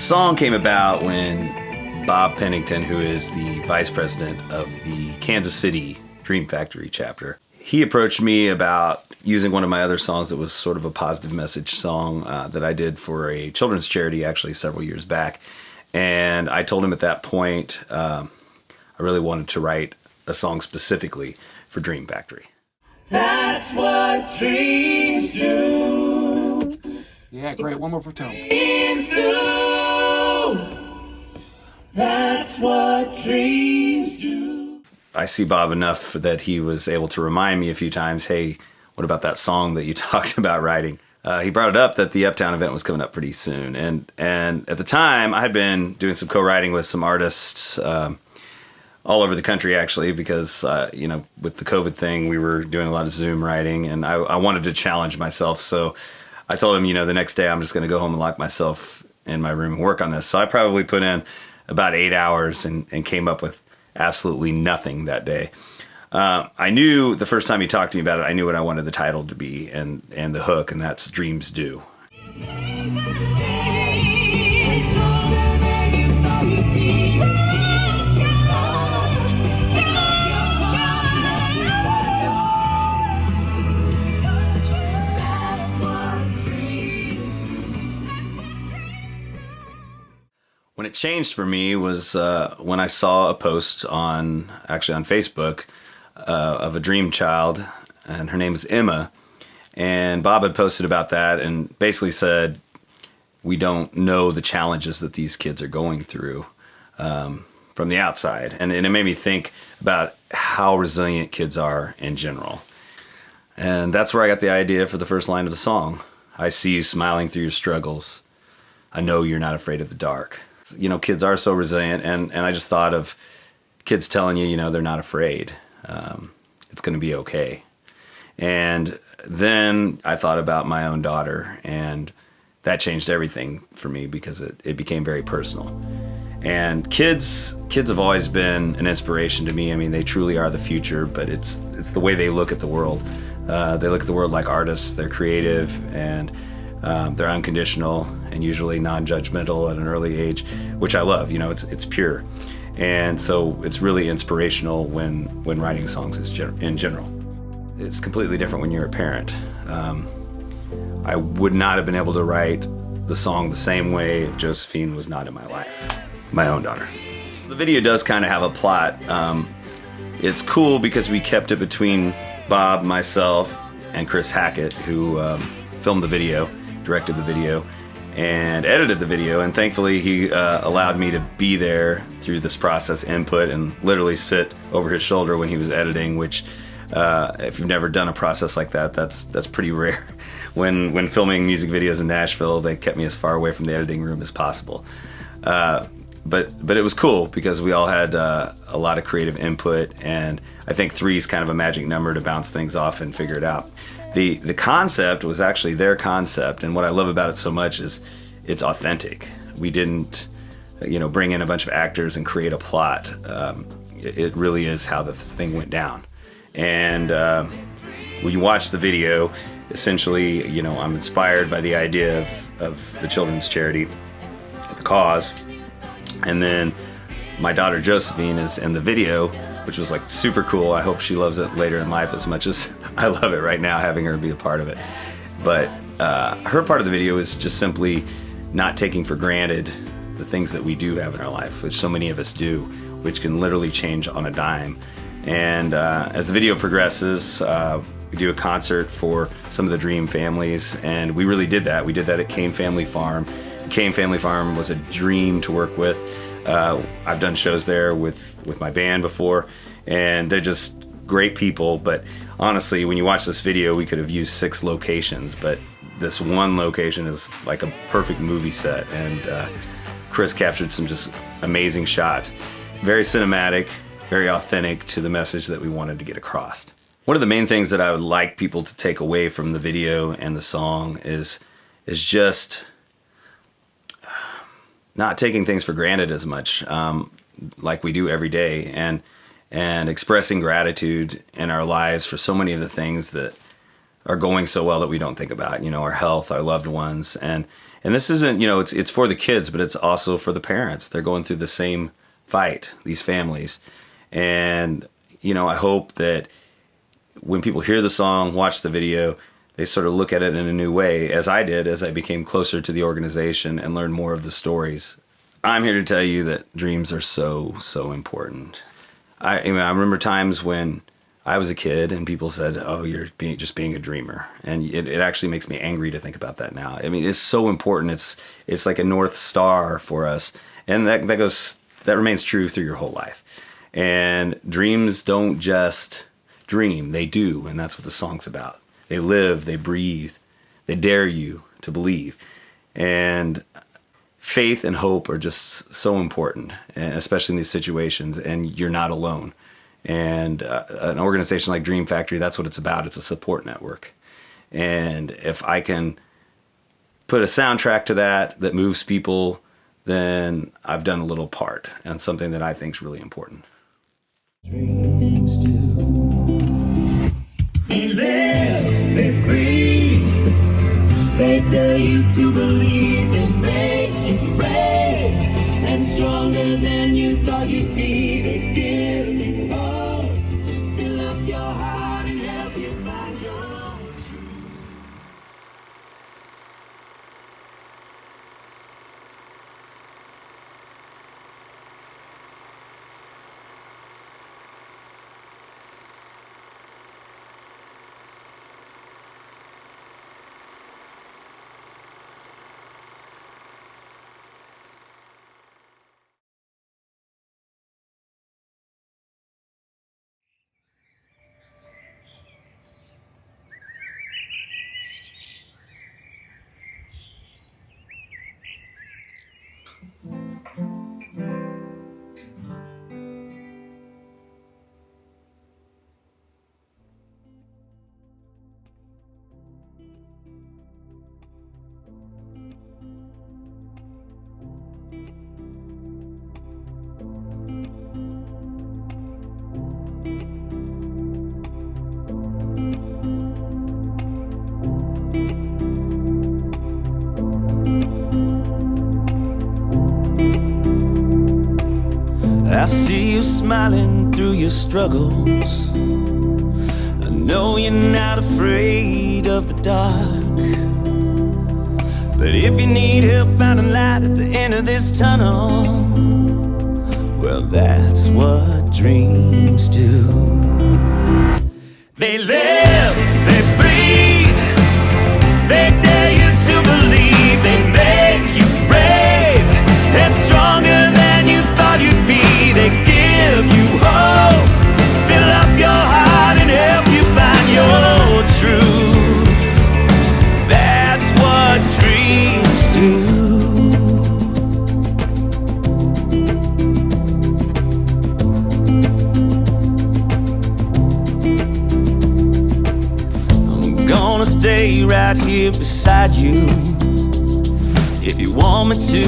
song came about when Bob Pennington, who is the vice president of the Kansas City Dream Factory chapter, he approached me about using one of my other songs that was sort of a positive message song that I did for a children's charity actually several years back. And I told him at that point I really wanted to write a song specifically for Dream Factory. That's what dreams do. Yeah, great. One more for Tom. Dreams do. That's what dreams do. I see Bob enough that he was able to remind me a few times, hey, what about that song that you talked about writing? He brought it up that the Uptown event was coming up pretty soon. And at the time, I had been doing some co-writing with some artists all over the country, actually, because, with the COVID thing, we were doing a lot of Zoom writing, and I wanted to challenge myself. So I told him, the next day I'm just going to go home and lock myself in my room and work on this. So I probably put in about 8 hours and came up with absolutely nothing that day. I knew the first time he talked to me about it, I knew what I wanted the title to be and the hook, and that's Dreams Do. When it changed for me was when I saw a post on Facebook of a dream child, and her name is Emma, and Bob had posted about that and basically said, we don't know the challenges that these kids are going through from the outside. And it made me think about how resilient kids are in general. And that's where I got the idea for the first line of the song. I see you smiling through your struggles. I know you're not afraid of the dark. Kids are so resilient, and I just thought of kids telling you, they're not afraid. It's going to be okay. And then I thought about my own daughter, and that changed everything for me because it became very personal. And kids have always been an inspiration to me. I mean, they truly are the future, but it's the way they look at the world. They look at the world like artists. They're creative, and they're unconditional and usually non-judgmental at an early age, which I love. It's pure. And so it's really inspirational when writing songs in general. It's completely different when you're a parent. I would not have been able to write the song the same way if Josephine was not in my life, my own daughter. The video does kind of have a plot. It's cool because we kept it between Bob, myself, and Chris Hackett, who filmed the video, directed the video, and edited the video, and thankfully he allowed me to be there through this process input and literally sit over his shoulder when he was editing, which if you've never done a process like that, that's pretty rare. When filming music videos in Nashville, they kept me as far away from the editing room as possible. But it was cool because we all had a lot of creative input, and I think 3 is kind of a magic number to bounce things off and figure it out. The concept was actually their concept, and what I love about it so much is it's authentic. We didn't, bring in a bunch of actors and create a plot. It really is how this thing went down. And when you watch the video, essentially, I'm inspired by the idea of the children's charity, the cause, and then my daughter Josephine is in the video, which was like super cool. I hope she loves it later in life as much as I love it right now, having her be a part of it. But her part of the video is just simply not taking for granted the things that we do have in our life, which so many of us do, which can literally change on a dime. And as the video progresses, we do a concert for some of the Dream families, and we really did that. We did that at Kane Family Farm. Kane Family Farm was a dream to work with. I've done shows there with my band before, and they're just great people. But honestly, when you watch this video, we could have used 6 locations, but this one location is like a perfect movie set, and Chris captured some just amazing shots. Very cinematic, very authentic to the message that we wanted to get across. One of the main things that I would like people to take away from the video and the song is just not taking things for granted as much, like we do every day, and expressing gratitude in our lives for so many of the things that are going so well that we don't think about, our health, our loved ones, and And this isn't, it's for the kids, but it's also for the parents. They're going through the same fight, these families. And, I hope that when people hear the song, watch the video, they sort of look at it in a new way, as I did as I became closer to the organization and learned more of the stories. I'm here to tell you that dreams are so, so important. I remember times when I was a kid and people said, oh, you're just being a dreamer. And it actually makes me angry to think about that now. I mean, it's so important. It's like a North Star for us. And that remains true through your whole life. And dreams don't just dream, they do. And that's what the song's about. They live, they breathe, they dare you to believe. And faith and hope are just so important, especially in these situations. And you're not alone. And an organization like Dream Factory, that's what it's about. It's a support network. And if I can put a soundtrack to that moves people, then I've done a little part, and something that I think is really important. Dreams do. They live, they breathe, they dare you to believe, they make you brave and stronger than you thought you'd be. They give you hope, fill up your heart and help you find your truth. I see you smiling through your struggles. I know you're not afraid of the dark. But if you need help finding light at the end of this tunnel, well, that's what dreams do. They live, they breathe, they dare you to believe, they make you brave and stronger than you thought you'd be. They give you hope, fill up your heart and help you find your truth. That's what dreams do. I'm gonna stay right here beside you. If you want me to,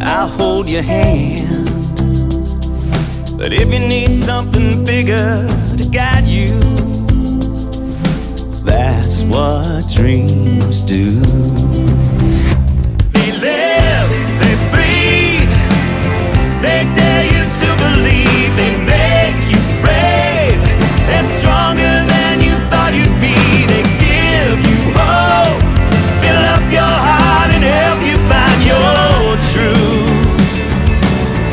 I'll hold your hand. But if you need something bigger to guide you, that's what dreams do. They live, they breathe, they dare you to believe, they make you brave and stronger than you thought you'd be. They give you hope, fill up your heart and help you find your truth.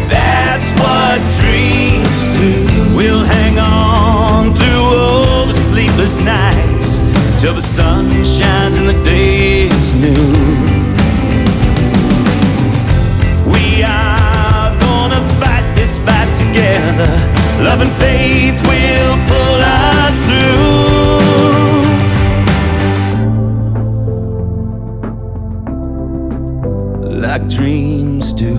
That's what dreams do. We'll hang on through all the sleepless nights till the sun shines and the day is new. We are gonna fight this fight together. Love and faith will pull us through like dreams do.